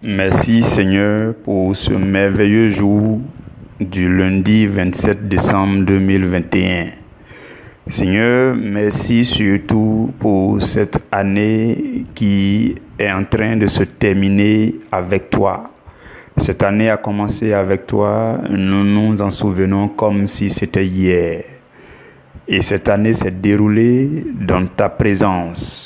Merci Seigneur pour ce merveilleux jour du lundi 27 décembre 2021. Seigneur, merci surtout pour cette année qui est en train de se terminer avec toi. Cette année a commencé avec toi, nous nous en souvenons comme si c'était hier. Et cette année s'est déroulée dans ta présence.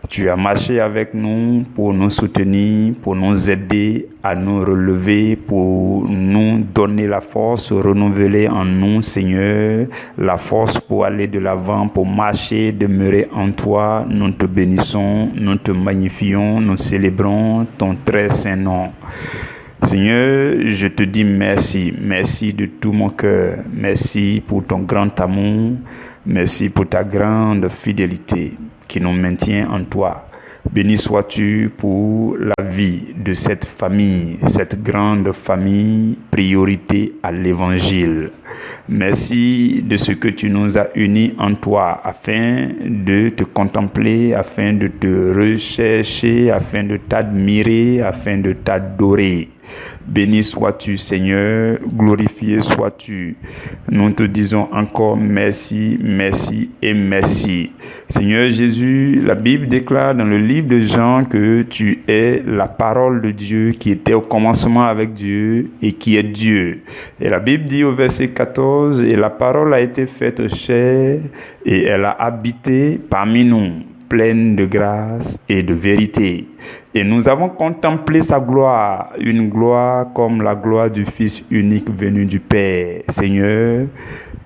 Tu as marché avec nous pour nous soutenir, pour nous aider à nous relever, pour nous donner la force, renouveler en nous, Seigneur, la force pour aller de l'avant, pour marcher, demeurer en toi. Nous te bénissons, nous te magnifions, nous célébrons ton très saint nom. Seigneur, je te dis merci, merci de tout mon cœur, merci pour ton grand amour, merci pour ta grande fidélité qui nous maintient en toi. Béni sois-tu pour la vie de cette famille, cette grande famille, priorité à l'évangile. Merci de ce que tu nous as unis en toi afin de te contempler, afin de te rechercher, afin de t'admirer, afin de t'adorer. Béni sois-tu, Seigneur, glorifié sois-tu. Nous te disons encore merci, merci et merci. Seigneur Jésus, la Bible déclare dans le livre de Jean que tu es la parole de Dieu qui était au commencement avec Dieu et qui est Dieu. Et la Bible dit au verset 14, « Et la parole a été faite chair et elle a habité parmi nous, pleine de grâce et de vérité. Et nous avons contemplé sa gloire, une gloire comme la gloire du Fils unique venu du Père. Seigneur,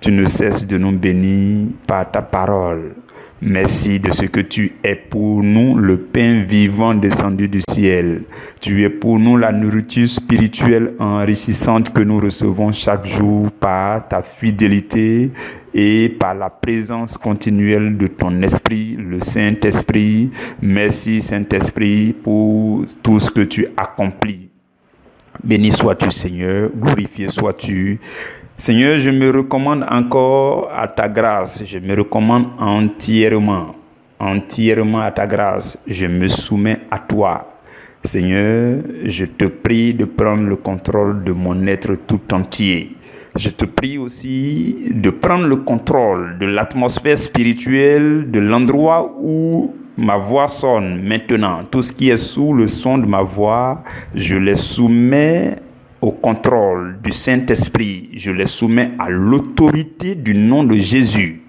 tu ne cesses de nous bénir par ta parole. Merci de ce que tu es pour nous, le pain vivant descendu du ciel. Tu es pour nous la nourriture spirituelle enrichissante que nous recevons chaque jour par ta fidélité et par la présence continuelle de ton Esprit, le Saint-Esprit. Merci Saint-Esprit pour tout ce que tu accomplis. Béni sois-tu Seigneur, glorifié sois-tu. Seigneur, je me recommande encore à ta grâce, je me recommande entièrement à ta grâce, je me soumets à toi. Seigneur, je te prie de prendre le contrôle de mon être tout entier. Je te prie aussi de prendre le contrôle de l'atmosphère spirituelle, de l'endroit où ma voix sonne maintenant. Tout ce qui est sous le son de ma voix, je les soumets au contrôle du Saint-Esprit. Je les soumets à l'autorité du nom de Jésus.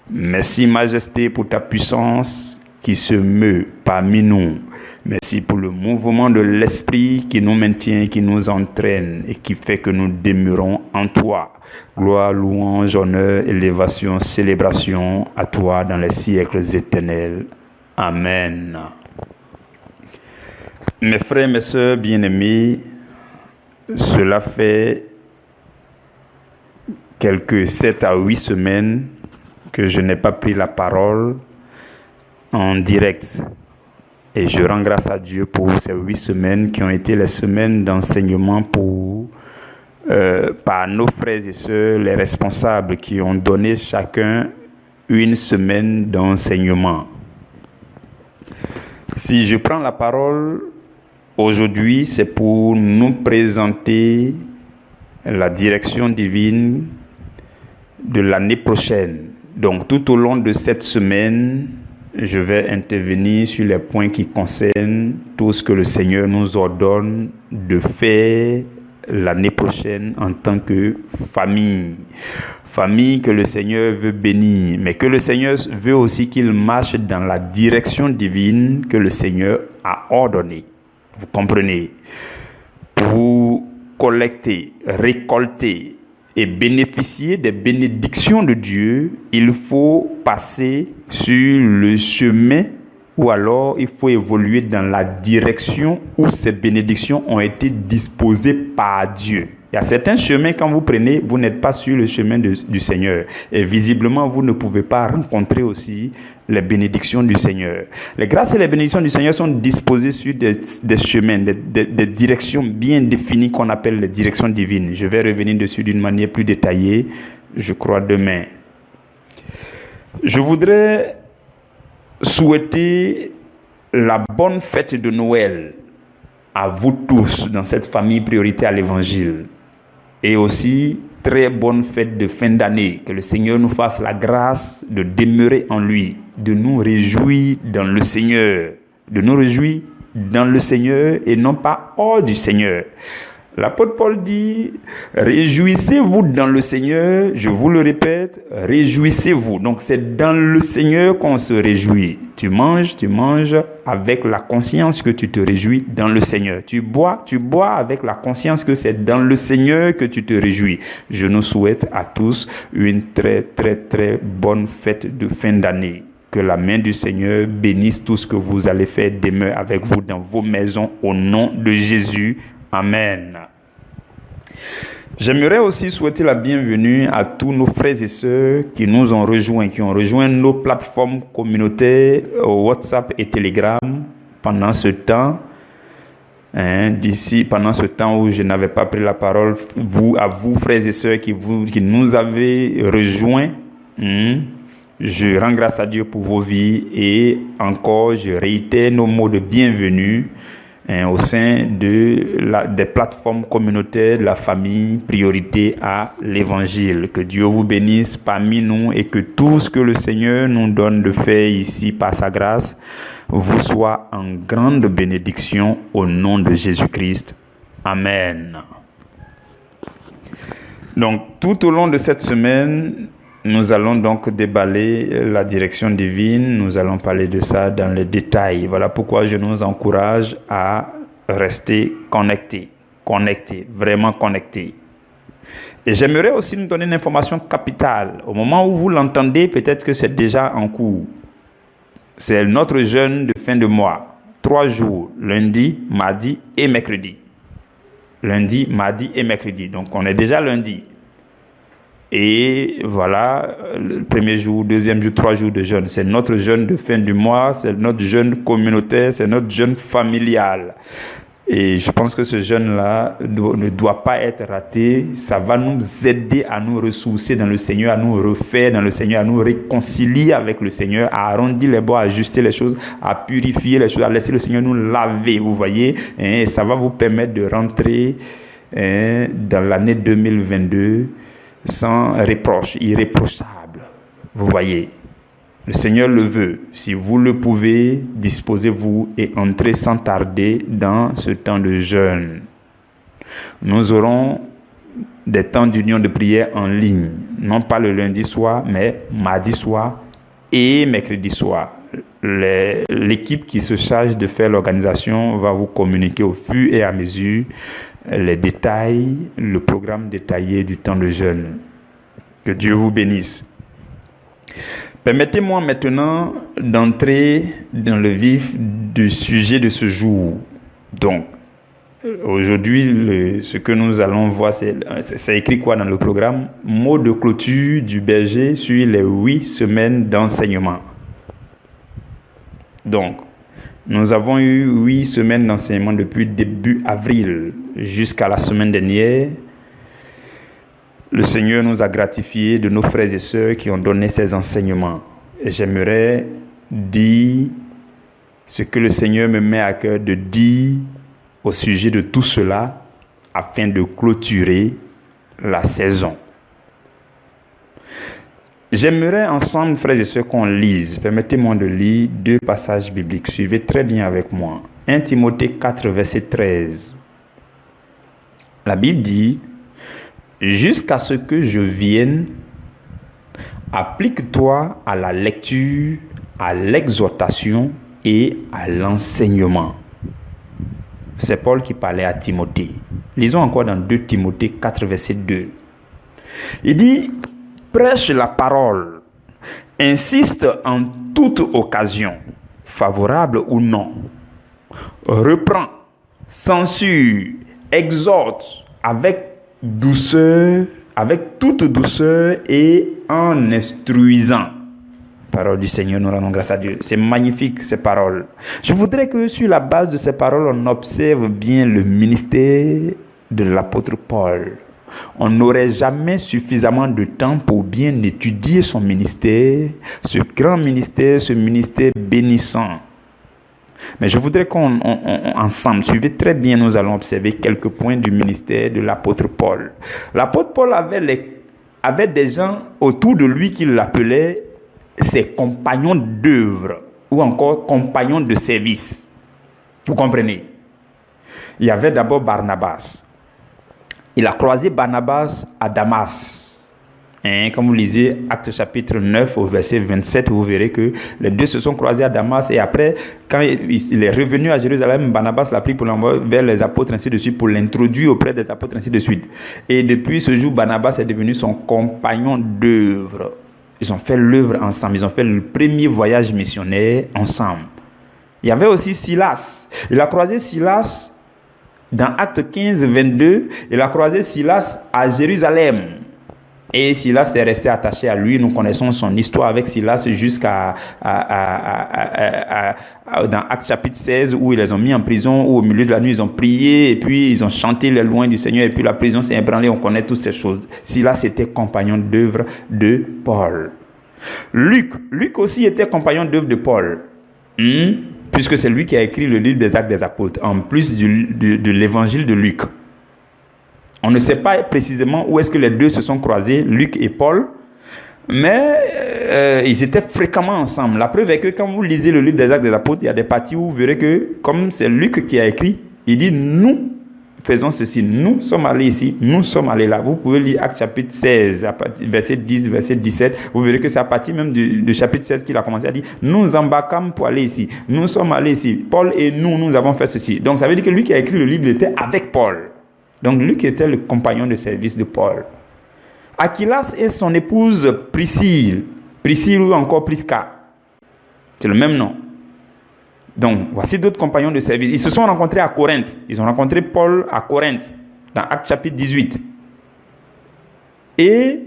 Merci, Majesté, pour ta puissance qui se meut parmi nous. Merci pour le mouvement de l'Esprit qui nous maintient, qui nous entraîne et qui fait que nous demeurons en toi. Gloire, louange, honneur, élévation, célébration à toi dans les siècles éternels. Amen. Mes frères, mes sœurs bien-aimés, cela fait quelques 7 à 8 semaines que je n'ai pas pris la parole en direct. Et je rends grâce à Dieu pour ces 8 semaines qui ont été les semaines d'enseignement par nos frères et sœurs, les responsables qui ont donné chacun une semaine d'enseignement. Si je prends la parole aujourd'hui, c'est pour nous présenter la direction divine de l'année prochaine. Donc, tout au long de cette semaine, je vais intervenir sur les points qui concernent tout ce que le Seigneur nous ordonne de faire l'année prochaine en tant que famille. Famille que le Seigneur veut bénir, mais que le Seigneur veut aussi qu'il marche dans la direction divine que le Seigneur a ordonnée. Vous comprenez? Pour collecter, récolter et bénéficier des bénédictions de Dieu, il faut passer sur le chemin ou alors il faut évoluer dans la direction où ces bénédictions ont été disposées par Dieu. Il y a certains chemins, quand vous prenez, vous n'êtes pas sur le chemin du Seigneur. Et visiblement, vous ne pouvez pas rencontrer aussi les bénédictions du Seigneur. Les grâces et les bénédictions du Seigneur sont disposées sur des chemins, des directions bien définies qu'on appelle les directions divines. Je vais revenir dessus d'une manière plus détaillée, je crois, demain. Je voudrais souhaiter la bonne fête de Noël à vous tous dans cette famille priorité à l'évangile. Et aussi, très bonne fête de fin d'année. Que le Seigneur nous fasse la grâce de demeurer en lui, de nous réjouir dans le Seigneur. De nous réjouir dans le Seigneur et non pas hors du Seigneur. L'apôtre Paul dit, réjouissez-vous dans le Seigneur, je vous le répète, réjouissez-vous. Donc c'est dans le Seigneur qu'on se réjouit. Tu manges avec la conscience que tu te réjouis dans le Seigneur. Tu bois avec la conscience que c'est dans le Seigneur que tu te réjouis. Je nous souhaite à tous une très très très bonne fête de fin d'année. Que la main du Seigneur bénisse tout ce que vous allez faire demain avec vous dans vos maisons au nom de Jésus. Amen. J'aimerais aussi souhaiter la bienvenue à tous nos frères et sœurs qui nous ont rejoints, qui ont rejoint nos plateformes communautaires WhatsApp et Telegram pendant ce temps. Pendant ce temps où je n'avais pas pris la parole, à vous frères et sœurs qui nous avez rejoints, je rends grâce à Dieu pour vos vies et encore je réitère nos mots de bienvenue au sein des plateformes communautaires de la famille priorité à l'évangile. Que Dieu vous bénisse parmi nous et que tout ce que le Seigneur nous donne de faire ici par sa grâce vous soit en grande bénédiction au nom de Jésus-Christ. Amen. Donc tout au long de cette semaine, nous allons donc déballer la direction divine, nous allons parler de ça dans les détails. Voilà pourquoi je nous encourage à rester connectés, vraiment connectés. Et j'aimerais aussi nous donner une information capitale. Au moment où vous l'entendez, peut-être que c'est déjà en cours. C'est notre jeûne de fin de mois, 3 jours, lundi, mardi et mercredi. Lundi, mardi et mercredi. Donc on est déjà lundi. Et voilà, le premier jour, deuxième jour, 3 jours de jeûne. C'est notre jeûne de fin du mois, c'est notre jeûne communautaire, c'est notre jeûne familial. Et je pense que ce jeûne-là ne doit pas être raté. Ça va nous aider à nous ressourcer dans le Seigneur, à nous refaire dans le Seigneur, à nous réconcilier avec le Seigneur, à arrondir les bords, à ajuster les choses, à purifier les choses, à laisser le Seigneur nous laver, vous voyez. Et ça va vous permettre de rentrer dans l'année 2022 sans reproche, irréprochable. Vous voyez, le Seigneur le veut. Si vous le pouvez, disposez-vous et entrez sans tarder dans ce temps de jeûne. Nous aurons des temps d'union de prière en ligne, non pas le lundi soir, mais mardi soir et mercredi soir. L'équipe qui se charge de faire l'organisation va vous communiquer au fur et à mesure les détails, le programme détaillé du temps de jeûne. Que Dieu vous bénisse. Permettez-moi maintenant d'entrer dans le vif du sujet de ce jour. Donc, aujourd'hui, ce que nous allons voir, c'est écrit quoi dans le programme? Mot de clôture du berger sur les 8 semaines d'enseignement. Donc, nous avons eu 8 semaines d'enseignement depuis début avril jusqu'à la semaine dernière. Le Seigneur nous a gratifiés de nos frères et sœurs qui ont donné ces enseignements. Et j'aimerais dire ce que le Seigneur me met à cœur de dire au sujet de tout cela afin de clôturer la saison. J'aimerais ensemble, frères et sœurs, qu'on lise. Permettez-moi de lire 2 passages bibliques. Suivez très bien avec moi. 1 Timothée 4, verset 13. La Bible dit « Jusqu'à ce que je vienne, applique-toi à la lecture, à l'exhortation et à l'enseignement. » C'est Paul qui parlait à Timothée. Lisons encore dans 2 Timothée 4, verset 2. Il dit « Prêche la parole, insiste en toute occasion, favorable ou non. Reprends, censure, exhorte avec douceur, avec toute douceur et en instruisant. » Parole du Seigneur, nous rendons grâce à Dieu. C'est magnifique ces paroles. Je voudrais que sur la base de ces paroles, on observe bien le ministère de l'apôtre Paul. On n'aurait jamais suffisamment de temps pour bien étudier son ministère, ce grand ministère, ce ministère bénissant. Mais je voudrais ensemble, suivez très bien, nous allons observer quelques points du ministère de l'apôtre Paul. L'apôtre Paul avait des gens autour de lui qui l'appelaient ses compagnons d'œuvre ou encore compagnons de service. Vous comprenez? Il y avait d'abord Barnabas. Il a croisé Barnabas à Damas. Comme vous lisez Actes chapitre 9 au verset 27, vous verrez que les deux se sont croisés à Damas et après, quand il est revenu à Jérusalem, Barnabas l'a pris pour l'envoyer vers les apôtres, ainsi de suite, pour l'introduire auprès des apôtres, ainsi de suite. Et depuis ce jour, Barnabas est devenu son compagnon d'œuvre. Ils ont fait l'œuvre ensemble, ils ont fait le premier voyage missionnaire ensemble. Il y avait aussi Silas. Il a croisé Silas dans Actes 15, 22. Il a croisé Silas à Jérusalem. Et Silas est resté attaché à lui. Nous connaissons son histoire avec Silas jusqu'à dans Actes chapitre 16 où ils les ont mis en prison, où au milieu de la nuit ils ont prié et puis ils ont chanté les louanges du Seigneur et puis la prison s'est ébranlée. On connaît toutes ces choses. Silas était compagnon d'œuvre de Paul. Luc aussi était compagnon d'œuvre de Paul. Puisque c'est lui qui a écrit le livre des Actes des Apôtres, en plus de l'évangile de Luc. On ne sait pas précisément où est-ce que les deux se sont croisés, Luc et Paul, mais ils étaient fréquemment ensemble. La preuve est que quand vous lisez le livre des Actes des Apôtres, il y a des parties où vous verrez que, comme c'est Luc qui a écrit, il dit « nous faisons ceci, nous sommes allés ici, nous sommes allés là ». Vous pouvez lire Actes chapitre 16, verset 10, verset 17, vous verrez que c'est à partir même du chapitre 16 qu'il a commencé à dire « nous embarquâmes pour aller ici, nous sommes allés ici, Paul et nous avons fait ceci ». Donc ça veut dire que lui qui a écrit le livre était avec Paul. Donc Luc était le compagnon de service de Paul. Aquilas et son épouse Priscille ou encore Prisca, c'est le même nom. Donc voici d'autres compagnons de service. Ils se sont rencontrés à Corinthe. Ils ont rencontré Paul à Corinthe, dans Actes chapitre 18. Et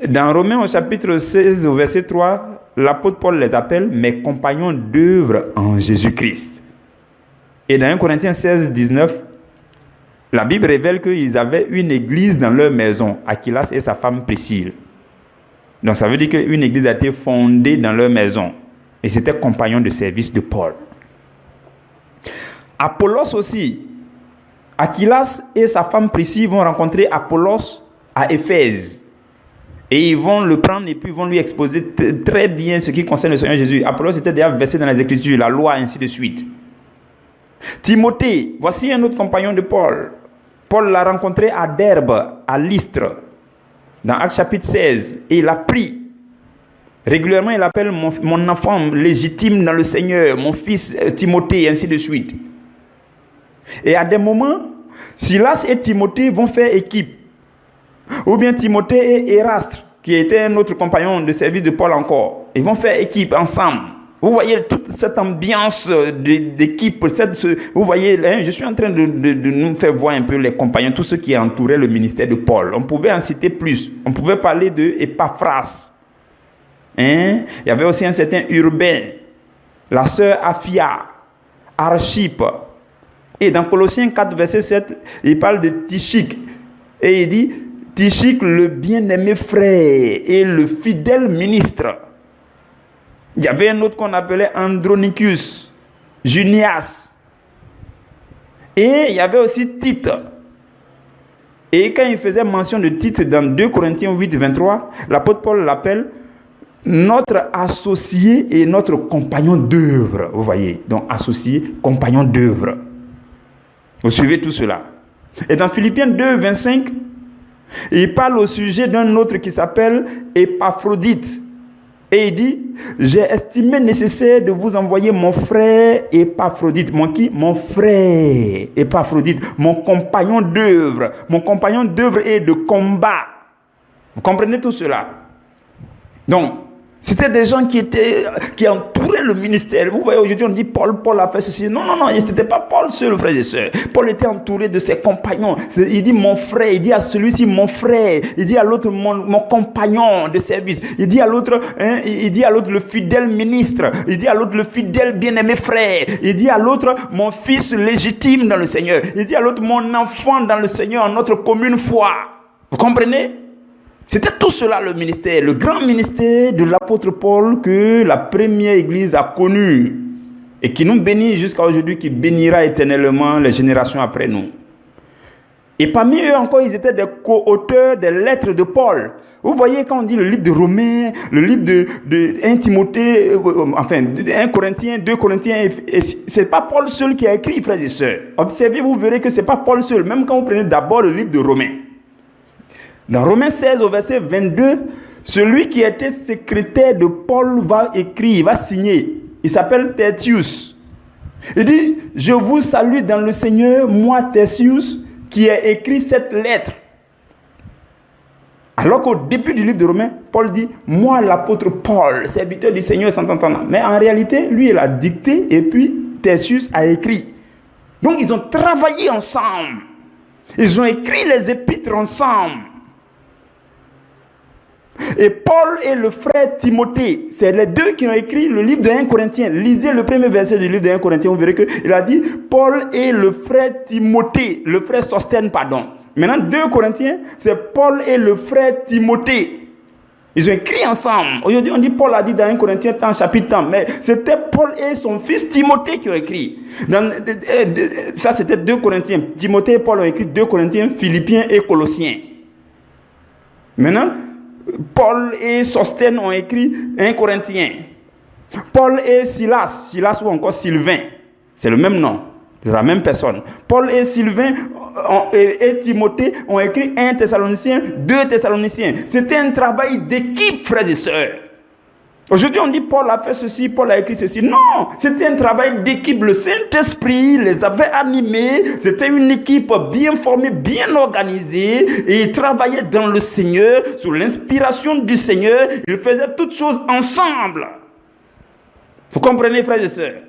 dans Romains au chapitre 16 au verset 3, l'apôtre Paul les appelle mes compagnons d'œuvre en Jésus-Christ. Et dans 1 Corinthiens 16, 19, la Bible révèle qu'ils avaient une église dans leur maison, Aquilas et sa femme Priscille. Donc ça veut dire qu'une église a été fondée dans leur maison. Et c'était compagnon de service de Paul. Apollos aussi. Aquilas et sa femme Priscille vont rencontrer Apollos à Éphèse. Et ils vont le prendre et puis ils vont lui exposer très bien ce qui concerne le Seigneur Jésus. Apollos était déjà versé dans les Écritures, la loi, ainsi de suite. Timothée, voici un autre compagnon de Paul. Paul l'a rencontré à Derbe, à Lystre, dans Actes chapitre 16, et il a pris. Régulièrement, il appelle mon enfant légitime dans le Seigneur, mon fils Timothée, ainsi de suite. Et à des moments, Silas et Timothée vont faire équipe. Ou bien Timothée et Éraste, qui était un autre compagnon de service de Paul encore. Ils vont faire équipe ensemble. Vous voyez toute cette ambiance d'équipe, vous voyez, je suis en train de nous faire voir un peu les compagnons, tous ceux qui entouraient le ministère de Paul. On pouvait en citer plus. On pouvait parler de Épaphras. Il y avait aussi un certain Urbain, la sœur Aphia, Archippe. Et dans Colossiens 4, verset 7, il parle de Tychique. Et il dit, Tychique, le bien-aimé frère et le fidèle ministre. Il y avait un autre qu'on appelait Andronicus, Junias. Et il y avait aussi Tite. Et quand il faisait mention de Tite dans 2 Corinthiens 8, 23, l'apôtre Paul l'appelle notre associé et notre compagnon d'œuvre. Vous voyez, donc associé, compagnon d'œuvre. Vous suivez tout cela. Et dans Philippiens 2, 25, il parle au sujet d'un autre qui s'appelle Épaphrodite. Et il dit, j'ai estimé nécessaire de vous envoyer mon frère Épaphrodite. Mon qui? Mon frère Épaphrodite, mon compagnon d'œuvre. Mon compagnon d'œuvre et de combat. Vous comprenez tout cela? Donc, c'était des gens qui entouraient le ministère. Vous voyez, aujourd'hui, on dit Paul a fait ceci. Non, ce n'était pas Paul seul, frères et sœurs. Paul était entouré de ses compagnons. Il dit mon frère, il dit à celui-ci mon frère, il dit à l'autre mon compagnon de service, il dit à l'autre, le fidèle ministre, il dit à l'autre le fidèle bien-aimé frère, il dit à l'autre mon fils légitime dans le Seigneur, il dit à l'autre mon enfant dans le Seigneur, en notre commune foi. Vous comprenez? C'était tout cela le ministère, le grand ministère de l'apôtre Paul que la première église a connu. et qui nous bénit jusqu'à aujourd'hui, qui bénira éternellement les générations après nous. Et parmi eux encore, ils étaient des co-auteurs des lettres de Paul. Vous voyez, quand on dit le livre de Romains, le livre de 1 Timothée, enfin, 1 Corinthiens, 2 Corinthiens, ce n'est pas Paul seul qui a écrit, frères et sœurs. Observez, vous verrez que ce n'est pas Paul seul, même quand vous prenez d'abord le livre de Romains. Dans Romains 16, au verset 22, celui qui était secrétaire de Paul va écrire, il va signer. Il s'appelle Tertius. Il dit, je vous salue dans le Seigneur, moi Tertius, qui a écrit cette lettre. Alors qu'au début du livre de Romains, Paul dit, moi l'apôtre Paul, serviteur du Seigneur sans entendant. Mais en réalité, lui, il a dicté et puis Tertius a écrit. Donc, ils ont travaillé ensemble. Ils ont écrit les épîtres ensemble. Et Paul et le frère Timothée, c'est les deux qui ont écrit le livre de 1 Corinthiens. Lisez le premier verset du livre de 1 Corinthiens, vous verrez qu'il a dit Paul et le frère Timothée, le frère Sosthène, pardon. Maintenant, 2 Corinthiens, c'est Paul et le frère Timothée. Ils ont écrit ensemble. Aujourd'hui, on dit Paul a dit dans 1 Corinthiens, tant chapitre tant, mais c'était Paul et son fils Timothée qui ont écrit. Ça, c'était 2 Corinthiens. Timothée et Paul ont écrit 2 Corinthiens, Philippiens et Colossiens. Maintenant, Paul et Sosthène ont écrit 1 Corinthiens. Paul et Silas ou encore Sylvain, c'est le même nom, c'est la même personne. Paul et Sylvain et Timothée ont écrit 1 Thessaloniciens, 2 Thessaloniciens. C'était un travail d'équipe, frères et sœurs. Aujourd'hui, on dit Paul a fait ceci, Paul a écrit ceci. Non, c'était un travail d'équipe. Le Saint-Esprit les avait animés. C'était une équipe bien formée, bien organisée. Et ils travaillaient dans le Seigneur, sous l'inspiration du Seigneur. Ils faisaient toutes choses ensemble. Vous comprenez, frères et sœurs?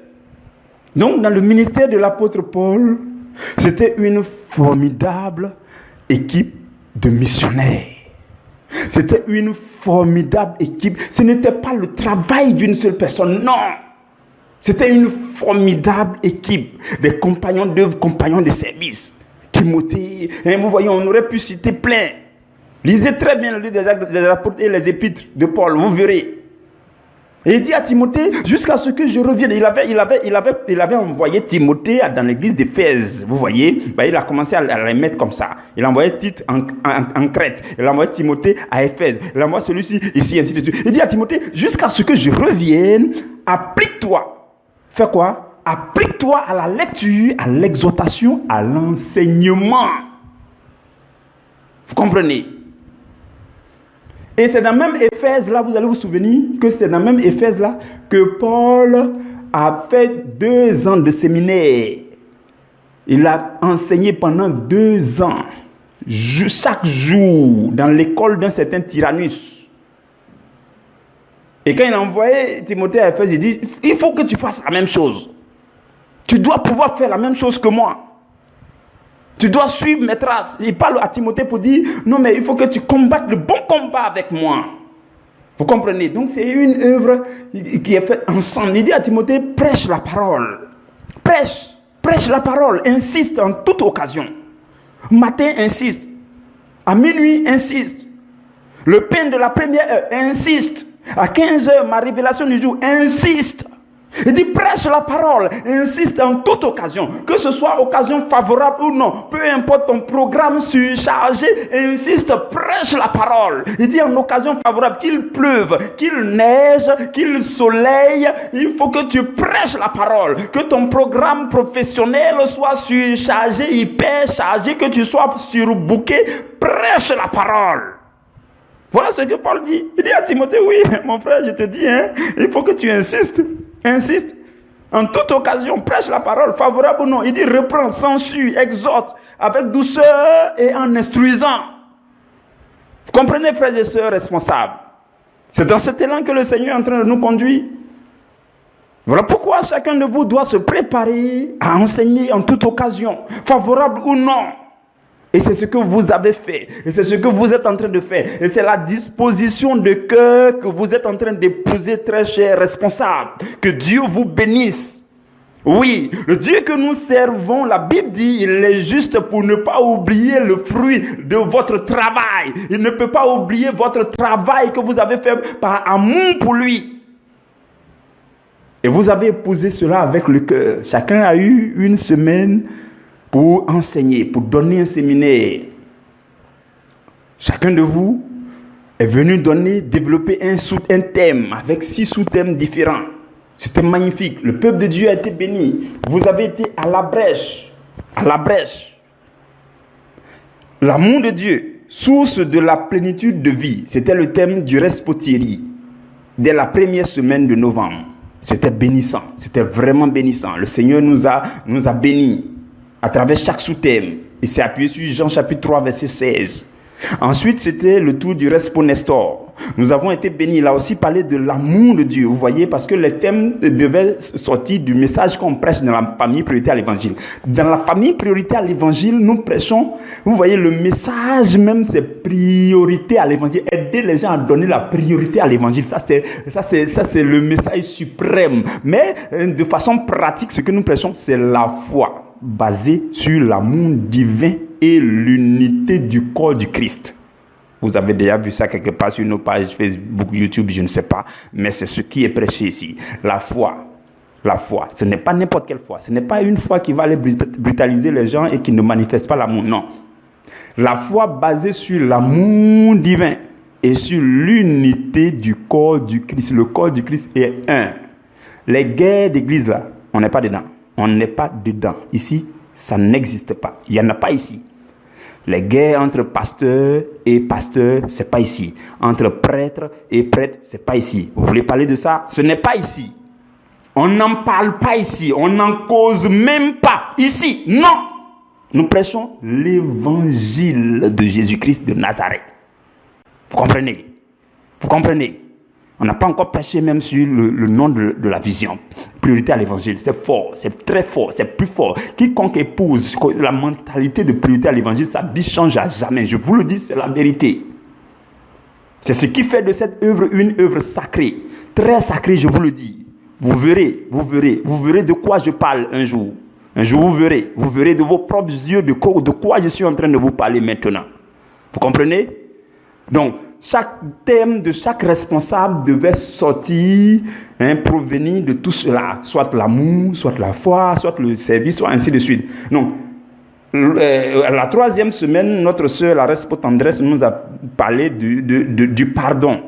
Donc, dans le ministère de l'apôtre Paul, c'était une formidable équipe de missionnaires. C'était une formidable équipe. Ce n'était pas le travail d'une seule personne, non. C'était une formidable équipe. Des compagnons d'œuvre, compagnons de service. Timothée, vous voyez, on aurait pu citer plein. Lisez très bien le livre des Actes des Apôtres et les épîtres de Paul, vous verrez. Et il dit à Timothée, jusqu'à ce que je revienne. Il avait envoyé Timothée dans l'église d'Éphèse. Vous voyez, il a commencé à les mettre comme ça. Il a envoyé Tite en Crète. Il a envoyé Timothée à Éphèse. Il a envoyé celui-ci ici, ainsi de suite. Il dit à Timothée, jusqu'à ce que je revienne, applique-toi. Fais quoi? Applique-toi à la lecture, à l'exhortation, à l'enseignement. Vous comprenez? Et c'est dans même Éphèse là, vous allez vous souvenir que c'est dans même Éphèse là que Paul a fait 2 ans de séminaire. Il a enseigné pendant 2 ans, chaque jour, dans l'école d'un certain Tyrannus. Et quand il a envoyé Timothée à Éphèse, il dit, il faut que tu fasses la même chose. Tu dois pouvoir faire la même chose que moi. Tu dois suivre mes traces. Il parle à Timothée pour dire, non mais il faut que tu combattes le bon combat avec moi. Vous comprenez? Donc c'est une œuvre qui est faite ensemble. Il dit à Timothée, prêche la parole. Prêche la parole. Insiste en toute occasion. Matin, insiste. À minuit, insiste. Le pain de la première heure, insiste. À 15 heures, ma révélation du jour, insiste. Il dit prêche la parole, insiste en toute occasion, que ce soit occasion favorable ou non, peu importe ton programme surchargé, insiste, prêche la parole. Il dit en occasion favorable, qu'il pleuve, qu'il neige, qu'il soleille, il faut que tu prêches la parole, que ton programme professionnel soit surchargé, hyper chargé, que tu sois surbooké, prêche la parole. Voilà ce que Paul dit. Il dit à Timothée, oui, mon frère, je te dis, il faut que tu insistes. Insiste. En toute occasion, prêche la parole, favorable ou non. Il dit, reprends, censure, exhorte, avec douceur et en instruisant. Vous comprenez, frères et sœurs responsables? C'est dans cet élan que le Seigneur est en train de nous conduire. Voilà pourquoi chacun de vous doit se préparer à enseigner en toute occasion, favorable ou non. Et c'est ce que vous avez fait. Et c'est ce que vous êtes en train de faire. Et c'est la disposition de cœur que vous êtes en train d'épouser, très chers responsables. Que Dieu vous bénisse. Oui, le Dieu que nous servons, la Bible dit, il est juste pour ne pas oublier le fruit de votre travail. Il ne peut pas oublier votre travail que vous avez fait par amour pour lui. Et vous avez épousé cela avec le cœur. Chacun a eu une semaine pour enseigner, pour donner un séminaire. Chacun de vous est venu développer un thème avec 6 sous-thèmes différents. C'était magnifique. Le peuple de Dieu a été béni. Vous avez été à la brèche. À la brèche. L'amour de Dieu, source de la plénitude de vie. C'était le thème du Respotieri. Dès la première semaine de novembre. C'était bénissant. C'était vraiment bénissant. Le Seigneur nous a bénis à travers chaque sous-thème. Il s'est appuyé sur Jean chapitre 3, verset 16. Ensuite, c'était le tour du Respo Nestor. Nous avons été bénis. Il a aussi parlé de l'amour de Dieu. Vous voyez, parce que les thèmes devaient sortir du message qu'on prêche dans la famille priorité à l'évangile. Dans la famille priorité à l'évangile, nous prêchons, vous voyez, le message même, c'est priorité à l'évangile. Aider les gens à donner la priorité à l'évangile. Ça, c'est le message suprême. Mais de façon pratique, ce que nous prêchons, c'est la foi basée sur l'amour divin et l'unité du corps du Christ. Vous avez déjà vu ça quelque part sur nos pages Facebook, YouTube, je ne sais pas. Mais c'est ce qui est prêché ici. La foi. La foi. Ce n'est pas n'importe quelle foi. Ce n'est pas une foi qui va aller brutaliser les gens et qui ne manifeste pas l'amour. Non. La foi basée sur l'amour divin et sur l'unité du corps du Christ. Le corps du Christ est un. Les guerres d'église là, on n'est pas dedans. On n'est pas dedans. Ici, ça n'existe pas. Il n'y en a pas ici. Les guerres entre pasteurs et pasteurs, ce n'est pas ici. Entre prêtres et prêtres, ce n'est pas ici. Vous voulez parler de ça? Ce n'est pas ici. On n'en parle pas ici. On n'en cause même pas ici. Non. Nous prêchons l'évangile de Jésus-Christ de Nazareth. Vous comprenez? Vous comprenez? On n'a pas encore prêché même sur le nom de la vision. Priorité à l'évangile, c'est fort, c'est très fort, c'est plus fort. Quiconque épouse la mentalité de priorité à l'évangile, sa vie change à jamais. Je vous le dis, c'est la vérité. C'est ce qui fait de cette œuvre une œuvre sacrée. Très sacrée, je vous le dis. Vous verrez de quoi je parle un jour. Un jour, vous verrez de vos propres yeux de quoi je suis en train de vous parler maintenant. Vous comprenez? Donc, chaque thème de chaque responsable devait sortir, provenir de tout cela. Soit l'amour, soit la foi, soit le service, soit ainsi de suite. Donc, la 3e semaine, notre sœur, la Respo Tendresse, nous a parlé du pardon.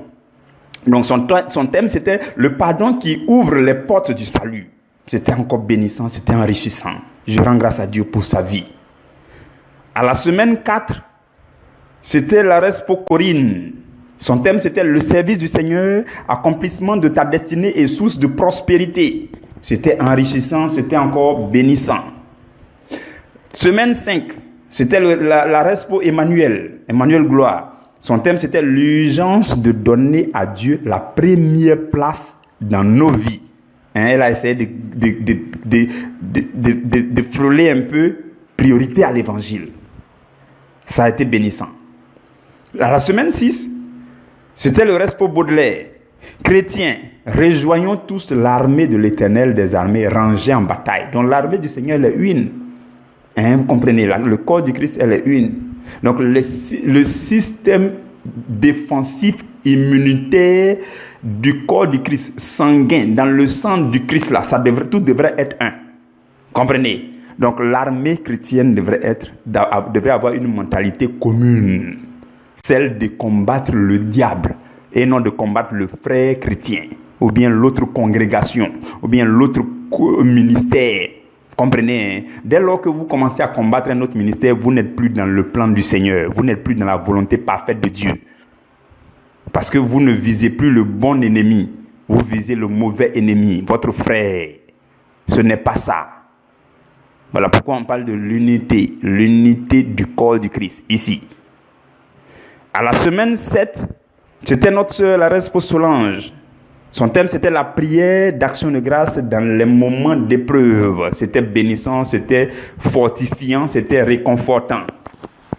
Donc, son thème, c'était le pardon qui ouvre les portes du salut. C'était encore bénissant, c'était enrichissant. Je rends grâce à Dieu pour sa vie. À la semaine 4, c'était la Respo Corinne. Son thème, c'était le service du Seigneur, accomplissement de ta destinée et source de prospérité. C'était enrichissant, c'était encore bénissant. Semaine 5, c'était la Respo Emmanuel Gloire. Son thème, c'était l'urgence de donner à Dieu la première place dans nos vies. Elle a essayé de frôler un peu priorité à l'évangile. Ça a été bénissant. À la semaine 6, c'était le Respo Baudelaire. Chrétiens, rejoignons tous l'armée de l'Éternel des armées rangée en bataille. Donc l'armée du Seigneur, elle est une. Vous comprenez, le corps du Christ, elle est une. Donc le système défensif immunitaire du corps du Christ sanguin, dans le sang du Christ là, tout devrait être un. Comprenez? Donc l'armée chrétienne devrait avoir une mentalité commune. Celle de combattre le diable et non de combattre le frère chrétien ou bien l'autre congrégation ou bien l'autre ministère. Comprenez, dès lors que vous commencez à combattre un autre ministère, vous n'êtes plus dans le plan du Seigneur, vous n'êtes plus dans la volonté parfaite de Dieu. Parce que vous ne visez plus le bon ennemi, vous visez le mauvais ennemi, votre frère. Ce n'est pas ça. Voilà pourquoi on parle de l'unité du corps du Christ, ici. À la semaine 7, c'était notre sœur, la Respo Solange. Son thème, c'était la prière d'action de grâce dans les moments d'épreuve. C'était bénissant, c'était fortifiant, c'était réconfortant.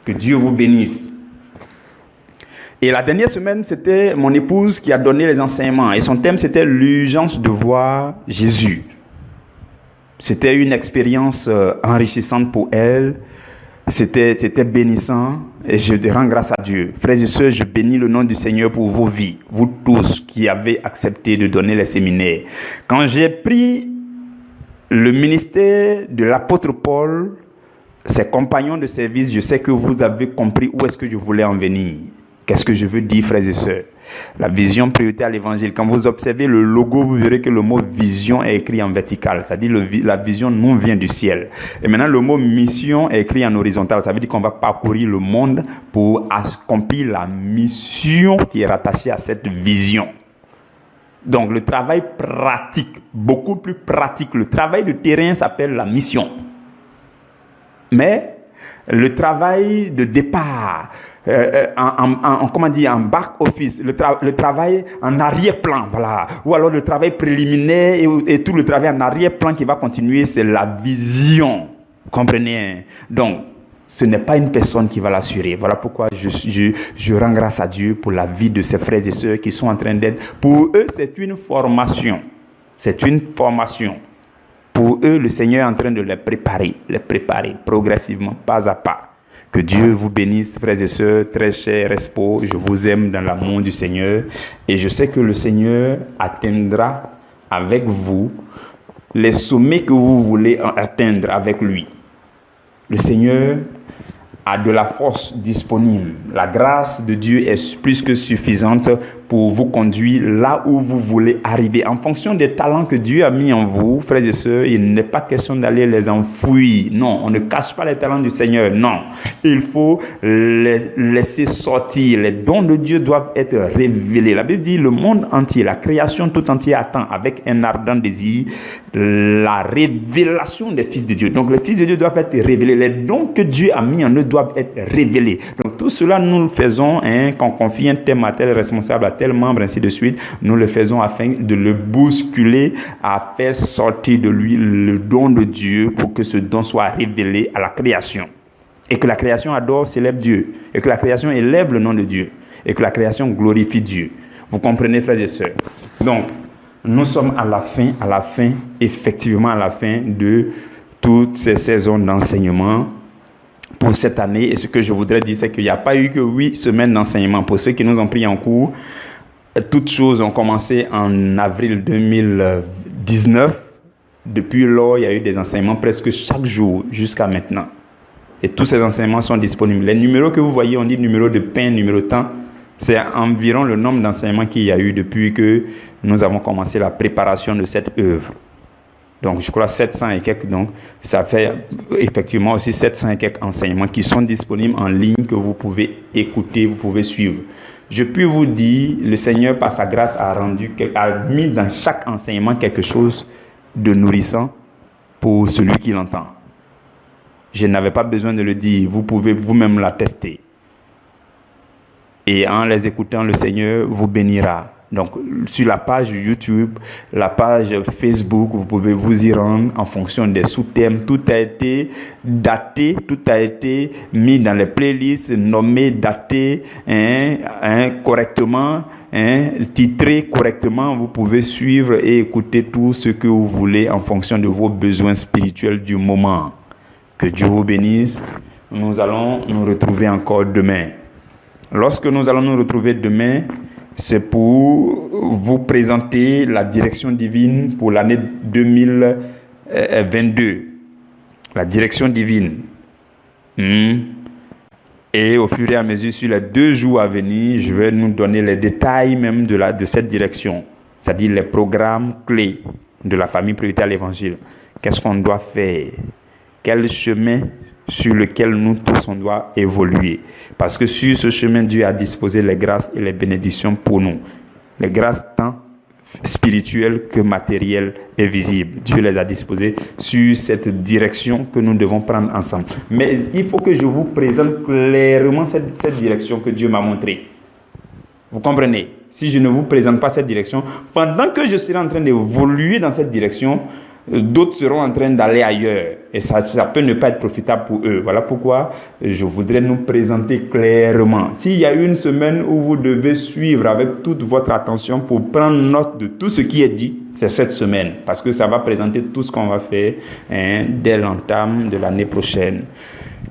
Que Dieu vous bénisse. Et la dernière semaine, c'était mon épouse qui a donné les enseignements. Et son thème, c'était l'urgence de voir Jésus. C'était une expérience enrichissante pour elle. C'était bénissant et je rends grâce à Dieu. Frères et sœurs, je bénis le nom du Seigneur pour vos vies, vous tous qui avez accepté de donner les séminaires. Quand j'ai pris le ministère de l'apôtre Paul, ses compagnons de service, je sais que vous avez compris où est-ce que je voulais en venir. Qu'est-ce que je veux dire, frères et sœurs? La vision priorité à l'évangile. Quand vous observez le logo, vous verrez que le mot vision est écrit en vertical. C'est-à-dire la vision nous vient du ciel. Et maintenant, le mot mission est écrit en horizontal. Ça veut dire qu'on va parcourir le monde pour accomplir la mission qui est rattachée à cette vision. Donc, le travail pratique, beaucoup plus pratique. Le travail de terrain s'appelle la mission. Mais le travail de départ, en back office, le travail en arrière-plan, voilà, ou alors le travail préliminaire et tout le travail en arrière-plan qui va continuer, c'est la vision, comprenez? Donc, ce n'est pas une personne qui va l'assurer. Voilà pourquoi je rends grâce à Dieu pour la vie de ces frères et sœurs qui sont en train d'être. Pour eux, c'est une formation. C'est une formation. Pour eux, le Seigneur est en train de les préparer progressivement, pas à pas. Que Dieu vous bénisse, frères et sœurs, très chers Respo. Je vous aime dans l'amour du Seigneur. Et je sais que le Seigneur atteindra avec vous les sommets que vous voulez atteindre avec lui. Le Seigneur a de la force disponible. La grâce de Dieu est plus que suffisante pour vous conduire là où vous voulez arriver. En fonction des talents que Dieu a mis en vous, frères et sœurs, il n'est pas question d'aller les enfouir. Non, on ne cache pas les talents du Seigneur. Non, il faut les laisser sortir. Les dons de Dieu doivent être révélés. La Bible dit le monde entier, la création tout entière attend avec un ardent désir la révélation des fils de Dieu. Donc les fils de Dieu doivent être révélés. Les dons que Dieu a mis en eux doivent être révélés. Donc tout cela, nous le faisons quand on confie un thème à tel responsable, à tel membre, ainsi de suite. Nous le faisons afin de le bousculer, à faire sortir de lui le don de Dieu pour que ce don soit révélé à la création. Et que la création adore, célèbre Dieu. Et que la création élève le nom de Dieu. Et que la création glorifie Dieu. Vous comprenez, frères et sœurs? Donc, nous sommes à la fin, effectivement à la fin de toutes ces saisons d'enseignement pour cette année. Et ce que je voudrais dire, c'est qu'il n'y a pas eu que 8 semaines d'enseignement. Pour ceux qui nous ont pris en cours, toutes choses ont commencé en avril 2019. Depuis lors, il y a eu des enseignements presque chaque jour jusqu'à maintenant. Et tous ces enseignements sont disponibles. Les numéros que vous voyez, on dit numéro de pain, numéro de temps. C'est environ le nombre d'enseignements qu'il y a eu depuis que nous avons commencé la préparation de cette œuvre. Donc, je crois 700 et quelques. Donc, ça fait effectivement aussi 700 et quelques enseignements qui sont disponibles en ligne, que vous pouvez écouter, vous pouvez suivre. Je puis vous dire, le Seigneur, par sa grâce, a mis dans chaque enseignement quelque chose de nourrissant pour celui qui l'entend. Je n'avais pas besoin de le dire. Vous pouvez vous-même l'attester. Et en les écoutant, le Seigneur vous bénira. Donc, sur la page YouTube, la page Facebook, vous pouvez vous y rendre en fonction des sous-thèmes. Tout a été daté, tout a été mis dans les playlists, nommé, daté, correctement, titré correctement. Vous pouvez suivre et écouter tout ce que vous voulez en fonction de vos besoins spirituels du moment. Que Dieu vous bénisse. Nous allons nous retrouver encore demain. Lorsque nous allons nous retrouver demain, c'est pour vous présenter la direction divine pour l'année 2022. La direction divine. Et au fur et à mesure, sur les 2 jours à venir, je vais nous donner les détails même de cette direction. C'est-à-dire les programmes clés de la famille priorité à l'évangile. Qu'est-ce qu'on doit faire? Quel chemin sur lequel nous tous on doit évoluer. Parce que sur ce chemin, Dieu a disposé les grâces et les bénédictions pour nous. Les grâces tant spirituelles que matérielles et visibles. Dieu les a disposées sur cette direction que nous devons prendre ensemble. Mais il faut que je vous présente clairement cette direction que Dieu m'a montrée. Vous comprenez? Si je ne vous présente pas cette direction, pendant que je serai en train d'évoluer dans cette direction, d'autres seront en train d'aller ailleurs. Et ça peut ne pas être profitable pour eux. Voilà pourquoi je voudrais nous présenter clairement. S'il y a une semaine où vous devez suivre avec toute votre attention pour prendre note de tout ce qui est dit, c'est cette semaine, parce que ça va présenter tout ce qu'on va faire dès l'entame de l'année prochaine.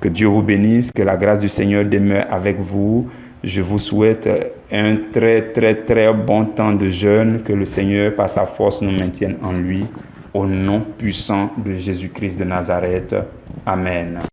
Que Dieu vous bénisse, que la grâce du Seigneur demeure avec vous. Je vous souhaite un très bon temps de jeûne, que le Seigneur, par sa force, nous maintienne en lui. Au nom puissant de Jésus-Christ de Nazareth. Amen.